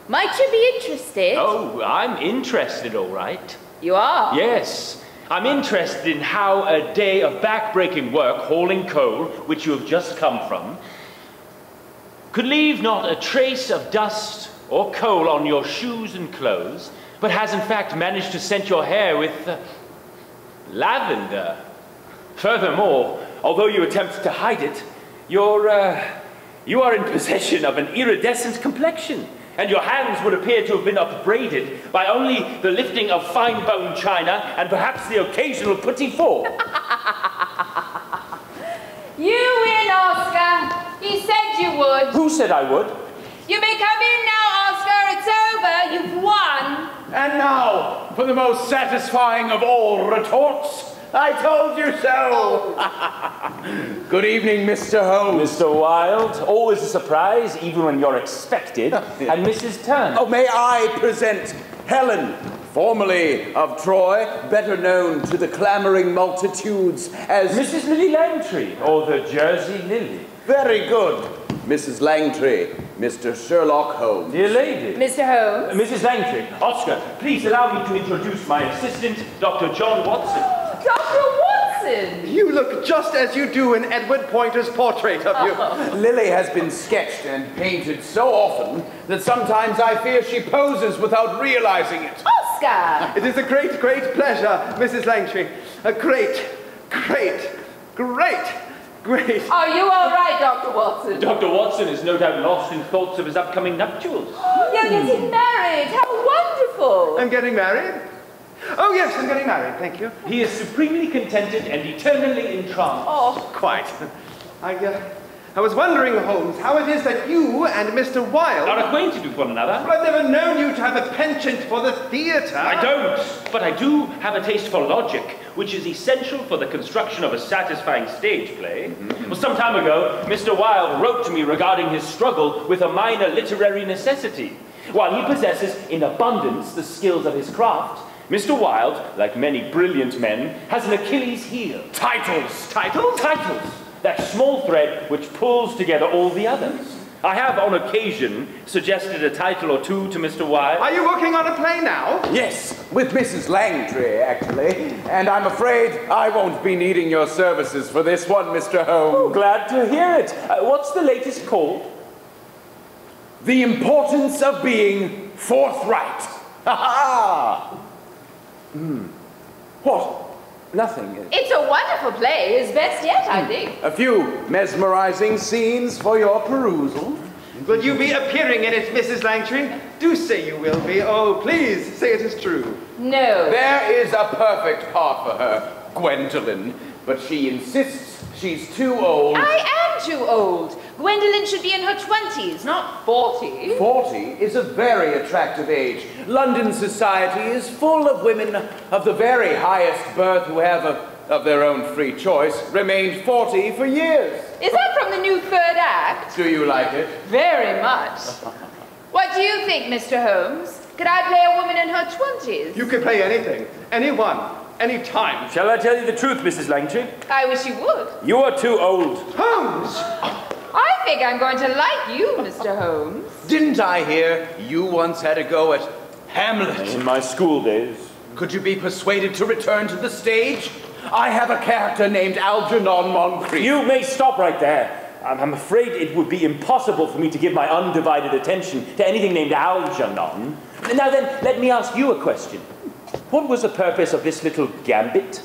Might you be interested? Oh, I'm interested, all right. You are? Yes. I'm interested in how a day of back-breaking work hauling coal, which you have just come from, could leave not a trace of dust or coal on your shoes and clothes, but has in fact managed to scent your hair with lavender. Furthermore, although you attempt to hide it, you are in possession of an iridescent complexion, and your hands would appear to have been upbraided by only the lifting of fine-bone china and perhaps the occasional petit four. You win, Oscar. You said you would. Who said I would? You may come in now, Oscar. It's over. You've won. And now, for the most satisfying of all retorts, I told you so! Good evening, Mr. Holmes. Mr. Wilde, always a surprise, even when you're expected. And Mrs. Turner. Oh, may I present Helen, formerly of Troy, better known to the clamoring multitudes as Mrs. Lily Langtry, or the Jersey Lily. Very good, Mrs. Langtry, Mr. Sherlock Holmes. Dear lady. Mr. Holmes. Mrs. Langtry, Oscar, please allow me to introduce my assistant, Dr. John Watson. Dr. Watson! You look just as you do in Edward Pointer's portrait of you. Lily has been sketched and painted so often that sometimes I fear she poses without realizing it. Oscar! It is a great, great pleasure, Mrs. Langtry. A great, great, great, great. Are you all right, Dr. Watson? Dr. Watson is no doubt lost in thoughts of his upcoming nuptials. You're getting married. How wonderful! I'm getting married? Oh, yes, I'm getting married, thank you. He is supremely contented and eternally entranced. Oh, quite. I was wondering, Holmes, how it is that you and Mr. Wilde Are acquainted with one another. Well, I've never known you to have a penchant for the theatre. I don't, but I do have a taste for logic, which is essential for the construction of a satisfying stage play. Well, some time ago, Mr. Wilde wrote to me regarding his struggle with a minor literary necessity. While he possesses in abundance the skills of his craft, Mr. Wilde, like many brilliant men, has an Achilles heel. Titles. Titles! That small thread which pulls together all the others. I have, on occasion, suggested a title or two to Mr. Wilde. Are you working on a play now? Yes, with Mrs. Langtry, actually. And I'm afraid I won't be needing your services for this one, Mr. Holmes. Oh, glad to hear it. What's the latest called? The Importance of Being Forthright. Ha ha! What? Nothing. It's a wonderful play. His best yet, I think. A few mesmerizing scenes for your perusal. Will you be appearing in it, Mrs. Langtry? Do say you will be. Oh, please, say it is true. No. There is a perfect part for her, Gwendolen, but she insists she's too old. I am too old. Gwendolen should be in her 20s, not 40. 40 is a very attractive age. London society is full of women of the very highest birth who have, of their own free choice, remained 40 for years. Is that from the new third act? Do you like it? Very much. What do you think, Mr. Holmes? Could I play a woman in her 20s? You can play anything, anyone, anytime. Shall I tell you the truth, Mrs. Langtry? I wish you would. You are too old. Holmes! I think I'm going to like you, Mr. Holmes. Didn't I hear you once had a go at Hamlet? In my school days. Could you be persuaded to return to the stage? I have a character named Algernon Moncrief. You may stop right there. I'm afraid it would be impossible for me to give my undivided attention to anything named Algernon. Now then, let me ask you a question. What was the purpose of this little gambit?